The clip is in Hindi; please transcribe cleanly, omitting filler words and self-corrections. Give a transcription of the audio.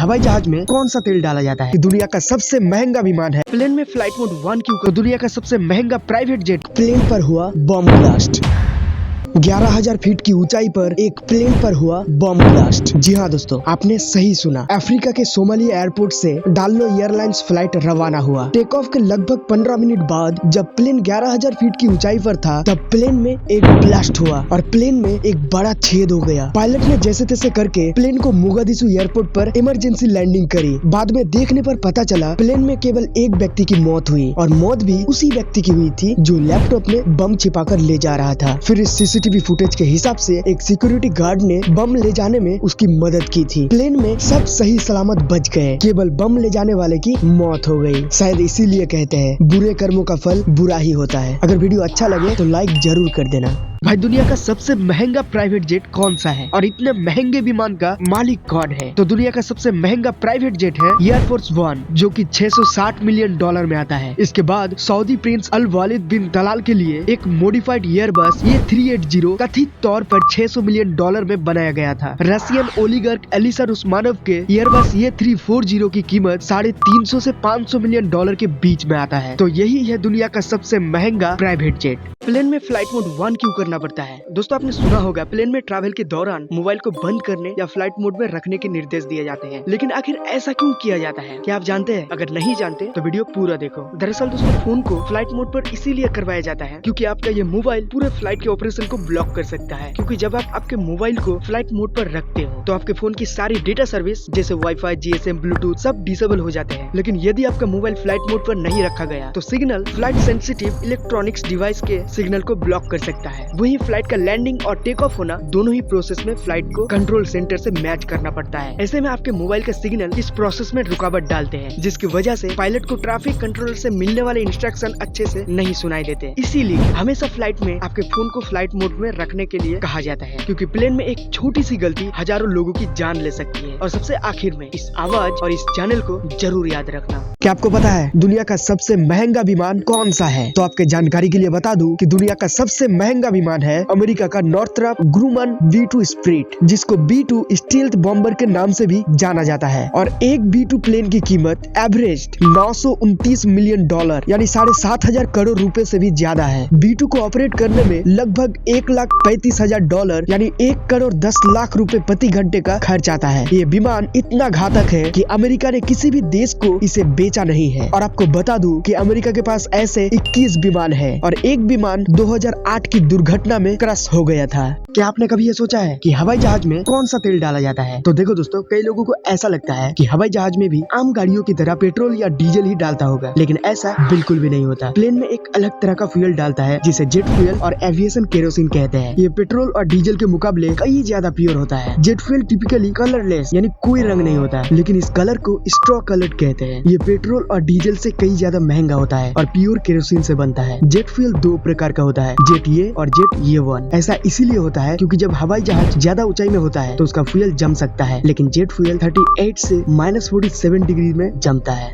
हवाई जहाज में कौन सा तेल डाला जाता है, दुनिया का सबसे महंगा विमान है, प्लेन में फ्लाइट मोड 1 क्यों, तो दुनिया का सबसे महंगा प्राइवेट जेट प्लेन पर हुआ बम ब्लास्ट। 11,000 फीट की ऊंचाई पर एक प्लेन पर हुआ बम ब्लास्ट। जी हाँ दोस्तों, आपने सही सुना। अफ्रीका के सोमालिया एयरपोर्ट से डाल्लो एयरलाइंस फ्लाइट रवाना हुआ। टेक ऑफ के लगभग 15 मिनट बाद जब प्लेन 11,000 फीट की ऊंचाई पर था तब प्लेन में एक ब्लास्ट हुआ और प्लेन में एक बड़ा छेद हो गया। पायलट ने जैसे तैसे करके प्लेन को मोगादिशु एयरपोर्ट पर इमरजेंसी लैंडिंग करी। बाद में देखने पर पता चला प्लेन में केवल एक व्यक्ति की मौत हुई और मौत भी उसी व्यक्ति की हुई थी जो लैपटॉप में बम छिपाकर ले जा रहा था। फिर इस सीसीटीवी फुटेज के हिसाब से एक सिक्योरिटी गार्ड ने बम ले जाने में उसकी मदद की थी। प्लेन में सब सही सलामत बच गए, केवल बम ले जाने वाले की मौत हो गई। शायद इसीलिए कहते हैं बुरे कर्मों का फल बुरा ही होता है। अगर वीडियो अच्छा लगे तो लाइक जरूर कर देना। भाई, दुनिया का सबसे महंगा प्राइवेट जेट कौन सा है और इतने महंगे विमान का मालिक कौन है? तो दुनिया का सबसे महंगा प्राइवेट जेट है एयरफोर्स 1 जो कि $660 मिलियन में आता है। इसके बाद सऊदी प्रिंस अल वालिद बिन तलाल के लिए एक मॉडिफाइड एयरबस A380 कथित तौर पर $600 मिलियन में बनाया गया था। रशियन ओलिगार्क एलिसर उस्मानोव के एयरबस A340 की कीमत $350 से $500 मिलियन के बीच में आता है। तो यही है दुनिया का सबसे महंगा प्राइवेट जेट। प्लेन में फ्लाइट मोड 1 क्यों करना पड़ता है? दोस्तों, आपने सुना होगा प्लेन में ट्रैवल के दौरान मोबाइल को बंद करने या फ्लाइट मोड में रखने के निर्देश दिए जाते हैं, लेकिन आखिर ऐसा क्यों किया जाता है? क्या आप जानते हैं? अगर नहीं जानते तो वीडियो पूरा देखो। दरअसल दोस्तों, फोन को फ्लाइट मोड पर इसीलिए करवाया जाता है क्योंकि आपका ये मोबाइल पूरे फ्लाइट के ऑपरेशन को ब्लॉक कर सकता है। क्योंकि जब आप आपके मोबाइल को फ्लाइट मोड पर रखते हो तो आपके फोन की सारी डेटा सर्विस जैसे वाईफाई, जीएसएम, ब्लूटूथ सब डिसेबल हो जाते हैं। लेकिन यदि आपका मोबाइल फ्लाइट मोड पर नहीं रखा गया तो signal flight sensitive electronics device के सिग्नल को ब्लॉक कर सकता है। वही फ्लाइट का लैंडिंग और टेक ऑफ होना दोनों ही प्रोसेस में फ्लाइट को कंट्रोल सेंटर से मैच करना पड़ता है। ऐसे में आपके मोबाइल का सिग्नल इस प्रोसेस में रुकावट डालते हैं, जिसकी वजह से पायलट को ट्रैफिक कंट्रोलर से मिलने वाले इंस्ट्रक्शन अच्छे से नहीं सुनाई देते। इसीलिए हमेशा फ्लाइट में आपके फोन को फ्लाइट मोड में रखने के लिए कहा जाता है, क्योंकि प्लेन में एक छोटी सी गलती हजारों लोगों की जान ले सकती है। और सबसे आखिर में इस आवाज और इस चैनल को जरूर याद रखना। क्या आपको पता है दुनिया का सबसे महंगा विमान कौन सा है? तो आपके जानकारी के लिए बता दूं कि दुनिया का सबसे महंगा विमान है अमेरिका का नॉर्थरॉप ग्रूमन B2 स्पिरिट, जिसको B2 स्टील्थ बॉम्बर के नाम से भी जाना जाता है। और एक B2 प्लेन की कीमत एवरेज $929 मिलियन यानी $7,500 करोड़ रुपए से भी ज्यादा है। B2 को ऑपरेट करने में लगभग $1,35,000 यानी 1 करोड़ 10 लाख रुपए प्रति घंटे का खर्च आता है। ये विमान इतना घातक है कि अमेरिका ने किसी भी देश को इसे बेचा नहीं है। और आपको बता दूं कि अमेरिका के पास ऐसे 21 विमान है और एक विमान 2008 की दुर्घटना में क्रश हो गया था। क्या आपने कभी ये सोचा है कि हवाई जहाज में कौन सा तेल डाला जाता है? तो देखो दोस्तों, कई लोगों को ऐसा लगता है कि हवाई जहाज में भी आम गाड़ियों की तरह पेट्रोल या डीजल ही डालता होगा, लेकिन ऐसा बिल्कुल भी नहीं होता। प्लेन में एक अलग तरह का फ्यूल डालता है जिसे जेट फ्यूल और एविएशन केरोसिन कहते हैं। ये पेट्रोल और डीजल के मुकाबले कई ज्यादा प्योर होता है। जेट फ्यूल टिपिकली कलरलेस यानी कोई रंग नहीं होता है, लेकिन इस कलर को स्ट्रॉ कलर्ड कहते हैं। ये पेट्रोल और डीजल से कई ज्यादा महंगा होता है और प्योर केरोसिन से बनता है। जेट फ्यूल 2 प्रकार का होता है, जेट ए और जेट A1। ऐसा इसीलिए होता है क्योंकि जब हवाई जहाज ज्यादा ऊंचाई में होता है तो उसका फ्यूल जम सकता है, लेकिन जेट फ्यूल 38 से -47 डिग्री में जमता है।